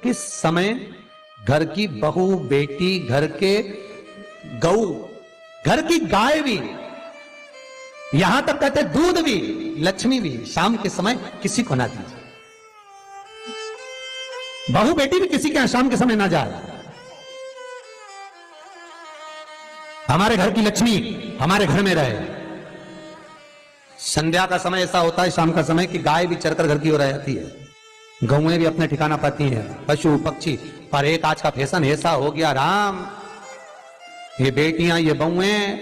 किस समय घर की बहू, बेटी, घर के गऊ, घर की गाय भी, यहां तक कहते दूध भी, लक्ष्मी भी शाम के समय किसी को ना दीजिए। बहू बेटी भी किसी के यहां शाम के समय ना जाए। हमारे घर की लक्ष्मी हमारे घर में रहे। संध्या का समय ऐसा होता है, शाम का समय, कि गाय भी चरकर घर की ओर आ जाती है, गौएं भी अपने ठिकाना पाती हैं, पशु पक्षी। पर एक आज का फैशन ऐसा हो गया राम, ये बेटियां, ये बहुएं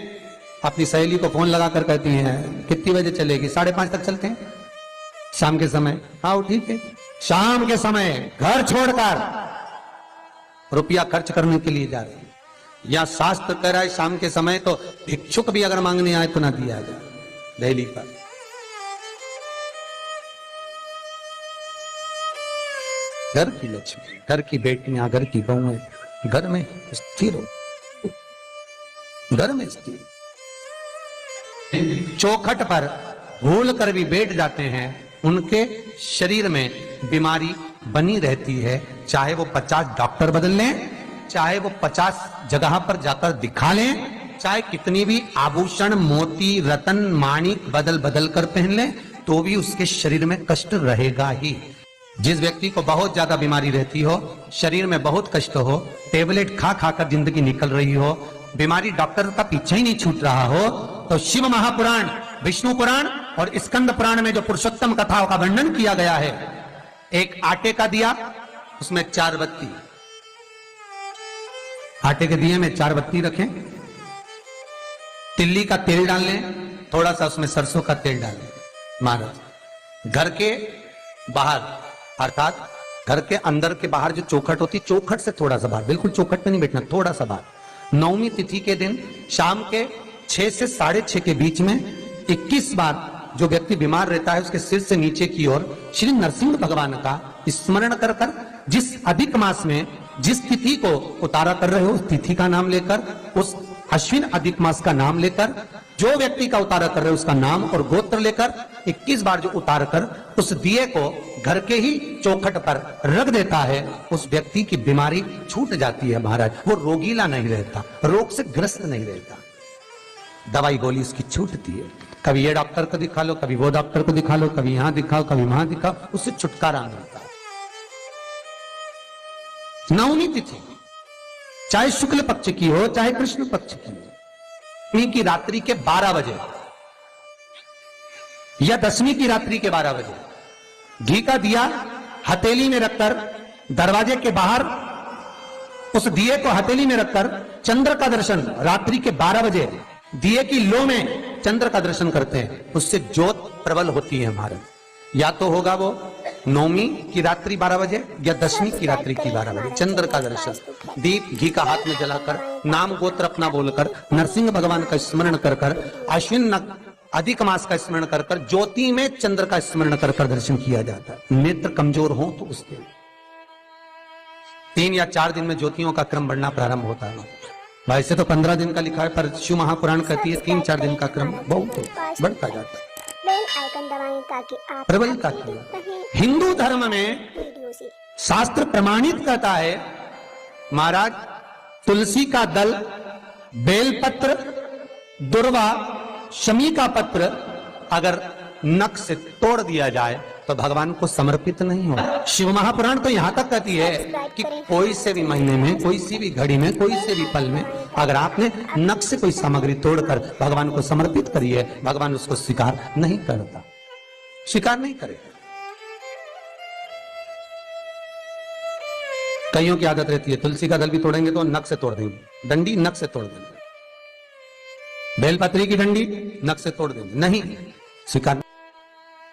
अपनी सहेली को फोन लगाकर कहती हैं कितनी बजे चलेगी? 5:30 तक चलते हैं शाम के समय। आओ ठीक है। शाम के समय घर छोड़कर रुपया खर्च करने के लिए जा रहे हैं। या शास्त्र कह रहा है शाम के समय तो भिक्षुक भी अगर मांगने आए तो ना दिया जाए। दिल्ली पर घर की लक्ष्मी, घर की बेटियां, घर की बहुएं घर में स्थिर हो, घर में स्थिर। चौखट पर भूल कर भी बैठ जाते हैं, उनके शरीर में बीमारी बनी रहती है। चाहे वो 50 डॉक्टर बदल लें, चाहे वो 50 जगह पर जाकर दिखा लें, चाहे कितनी भी आभूषण, मोती, रतन, माणिक बदल बदल कर पहन लें, तो भी उसके शरीर में कष्ट रहेगा ही। जिस व्यक्ति को बहुत ज्यादा बीमारी रहती हो, शरीर में बहुत कष्ट हो, टेबलेट खा खाकर जिंदगी निकल रही हो, बीमारी डॉक्टर का पीछा ही नहीं छूट रहा हो, तो शिव महापुराण, विष्णु पुराण और स्कंद पुराण में जो पुरुषोत्तम कथाओं का वर्णन किया गया है, एक आटे का दिया, उसमें 4 बत्ती, आटे के दिए में 4 बत्ती रखें, तिल्ली का तेल डाल लें, थोड़ा सा उसमें सरसों का तेल डाल लें। महाराज घर के बाहर, अर्थात घर के अंदर के बाहर जो चौखट होती, चौखट से थोड़ा सा बाहर, बिल्कुल चौखट पे नहीं बैठना, थोड़ा सा बाहर, नवमी तिथि के दिन शाम के 6 से 6:30 के बीच में 21 बार जो व्यक्ति बीमार रहता है उसके सिर से नीचे की ओर श्री नरसिंह भगवान का स्मरण कर कर, जिस अधिक मास में जिस तिथि को उतारा कर रहे हो उस तिथि का नाम लेकर, उस अश्विन अधिक मास का नाम लेकर, जो व्यक्ति का उतारा कर रहे हो उसका नाम और गोत्र लेकर 21 बार जो उतार कर उस दिए को घर के ही चौखट पर रख देता है, उस व्यक्ति की बीमारी छूट जाती है महाराज। वो रोगीला नहीं रहता, रोग से ग्रस्त नहीं रहता, दवाई गोली उसकी छूटती है। कभी ये डॉक्टर को दिखा लो, कभी वो डॉक्टर को दिखा लो, कभी यहां दिखाओ, कभी वहां दिखाओ, उससे छुटकारा मिलता है। नवमी तिथि चाहे शुक्ल पक्ष की हो चाहे कृष्ण पक्ष की हो, नवमी की रात्रि के 12 बजे या दशमी की रात्रि के 12 बजे घी का दिया हथेली में रखकर दरवाजे के बाहर उस दिए को हथेली में रखकर चंद्र का दर्शन रात्रि के 12 बजे दिए की लो में चंद्र का दर्शन करते हैं, उससे ज्योत प्रबल होती है महाराज। या तो होगा वो नवमी की रात्रि 12 बजे या दशमी की रात्रि की 12 बजे चंद्र का दर्शन, दीप घी का हाथ में जलाकर, नाम गोत्र अपना बोलकर, नरसिंह भगवान का स्मरण कर कर, अश्विन अधिक मास का स्मरण कर कर, ज्योति में चंद्र का स्मरण कर कर दर्शन किया जाता है। नेत्र कमजोर हो तो उसके 3 या 4 दिन में ज्योतियों का क्रम बढ़ना प्रारंभ होता है। वैसे तो 15 दिन का लिखा है, पर शिव महापुराण कहती है 3-4 दिन का क्रम बहुत बढ़ता जाता है। आइकन दबाएं ताकि आप प्रबलता की हिंदू धर्म में शास्त्र प्रमाणित कहता है महाराज, तुलसी का दल, बेलपत्र, दुर्वा, शमी का पत्र अगर नख से तोड़ दिया जाए तो भगवान को समर्पित नहीं हो। शिव महापुराण तो यहां तक कहती है कि कोई से भी महीने में, कोई सी भी घड़ी में, कोई से भी पल में अगर आपने नख से कोई सामग्री तोड़कर भगवान को समर्पित करी है, भगवान उसको स्वीकार नहीं करता, स्वीकार नहीं करेगा। कईयों की आदत रहती है तुलसी का दल भी तोड़ेंगे तो नख से तोड़ देंगे, डंडी नख से तोड़ देंगे, बेलपत्री की डंडी नख से तोड़ देंगे, नहीं स्वीकार।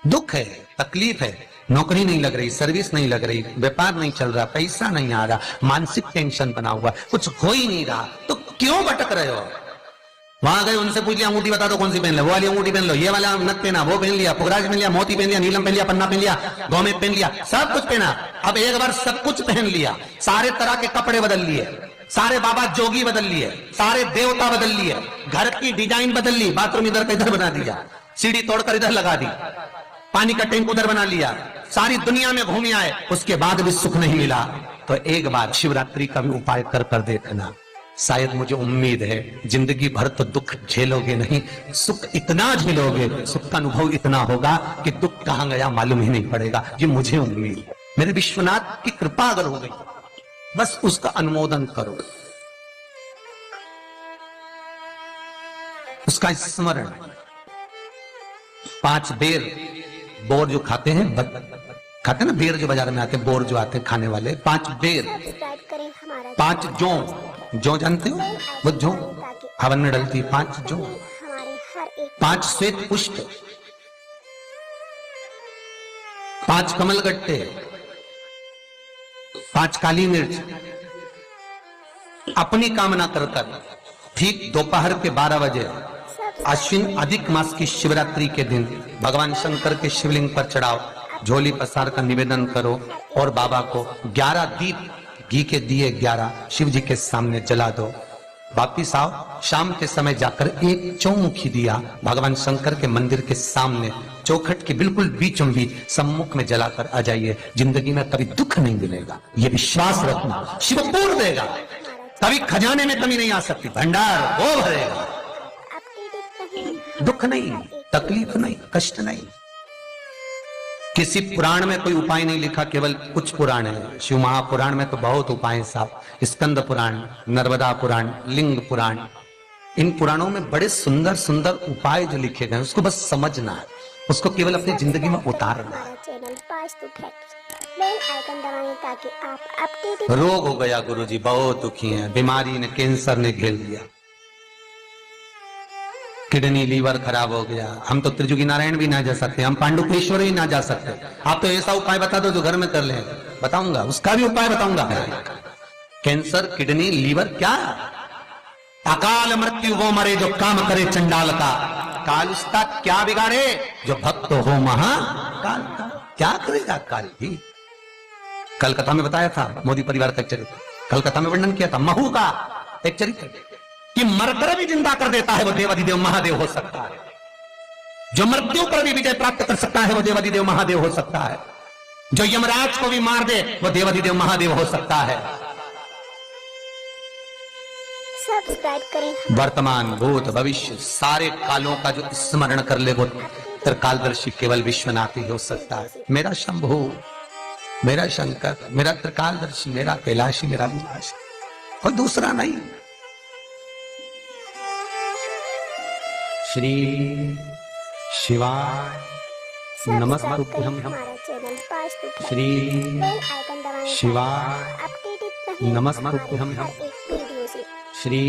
दुख है, तकलीफ है, नौकरी नहीं लग रही, सर्विस नहीं लग रही, व्यापार नहीं चल रहा, पैसा नहीं आ रहा, मानसिक टेंशन बना हुआ, कुछ हो ही नहीं रहा, तो क्यों भटक रहे हो? वहां गए, उनसे पूछ लिया अंगूठी बता दो कौन सी पहन लो, वो वाली अंगूठी पहन लो, ये वाला नथ पहना, वो पहन लिया, पुखराज पहन लिया, मोती पहन लिया, नीलम पहन लिया, पन्ना पहन लिया, गौमेद पहन लिया, सब कुछ पहना। अब एक बार सब कुछ पहन लिया, सारे तरह के कपड़े बदल लिए, सारे बाबा जोगी बदल लिए, सारे देवता बदल लिए, घर की डिजाइन बदल ली, बाथरूम इधर का इधर बना दिया, सीढ़ी तोड़कर इधर लगा दी, पानी का टैंक उधर बना लिया, सारी दुनिया में घूम आए, उसके बाद भी सुख नहीं मिला। तो एक बार शिवरात्रि का भी उपाय कर देखना। शायद मुझे उम्मीद है जिंदगी भर तो दुख झेलोगे नहीं, सुख इतना झेलोगे, सुख का अनुभव इतना होगा कि दुख कहां गया मालूम ही नहीं पड़ेगा। ये मुझे उम्मीद है। मेरे विश्वनाथ की कृपा अगर हो गई, बस उसका अनुमोदन करो, उसका स्मरण। 5 बेर बोर जो खाते हैं, खाते ना बेर जो बाजार में आते हैं, बोर जो आते हैं खाने वाले, 5 बेर, सब्सक्राइब करें हमारा 5 जौ जानते हो, वो जौ हवन में डलती है, 5 जौ, हमारे हर एक 5 श्वेत पुष्प, 5 कमलगट्टे, 5 काली मिर्च, अपनी कामना कर ठीक दोपहर के 12 बजे अश्विन अधिक मास की शिवरात्रि के दिन भगवान शंकर के शिवलिंग पर चढ़ाओ, झोली पसार का निवेदन करो और बाबा को 11 दीप, घी के दिए 11 शिव जी के सामने जला दो। वापिस आओ, शाम के समय जाकर एक चौमुखी दिया भगवान शंकर के मंदिर के सामने चौखट के बिल्कुल बीचों बीच सम्मुख में जलाकर आ जाइए। जिंदगी में कभी दुख नहीं मिलेगा, ये विश्वास रखना। शिव पूर्ण देगा, कभी खजाने में कमी नहीं आ सकती, भंडार वो भरेगा। दुख नहीं, तकलीफ नहीं, कष्ट नहीं। किसी पुराण में कोई उपाय नहीं लिखा, केवल कुछ पुराण है। शिव महापुराण में तो बहुत उपाय हैं साहब, स्कंद पुराण, नर्मदा पुराण, लिंग पुराण, इन पुराणों में बड़े सुंदर सुंदर उपाय जो लिखे गए, उसको बस समझना है, उसको केवल अपनी जिंदगी में उतारना है। चैनल बेल आइकन दबाएं ताकि आप अपडेट। रोग हो गया गुरुजी, बहुत दुखी हैं, बीमारी ने, कैंसर ने घेर लिया, किडनी लीवर खराब हो गया। हम तो त्रिजुगी नारायण भी ना जा सकते, हम पांडुकेश्वर ही ना जा सकते। आप तो ऐसा उपाय बता दो जो घर में कर ले, बताऊंगा, उसका भी उपाय बताऊंगा। कैंसर, किडनी, लीवर, क्या अकाल मृत्यु वो मरे जो काम करे चंडाल का, काल उसका क्या बिगाड़े जो भक्त हो महाकाल का। क्या करेगा काल भी। कलकत्ता में बताया था मोदी परिवार का चरित्र, कलकत्ता में वर्णन किया था महू का एक चरित्र कि मरकर भी जिंदा कर देता है वो देवाधिदेव महादेव हो सकता है, जो मृत्यु पर भी विजय प्राप्त कर सकता है वो देवाधिदेव महादेव हो सकता है, जो यमराज को भी मार दे वो देवाधिदेव महादेव हो सकता है। सब्सक्राइब करें। वर्तमान, भूत, भविष्य सारे कालों का जो स्मरण कर ले वो त्रिकालदर्शी केवल विश्वनाथ ही हो सकता है। मेरा शंभु, मेरा शंकर, मेरा त्रिकालदर्शी, मेरा कैलाशी, मेरा विनाशी, कोई दूसरा नहीं। श्री शिवाय नमस्तुभ्यं। हमारा चैनल श्री बेल आइकन दबाएं शिवाय अपडेटेड रहें नमस्तुभ्यं। हमारे हर एक वीडियो से। श्री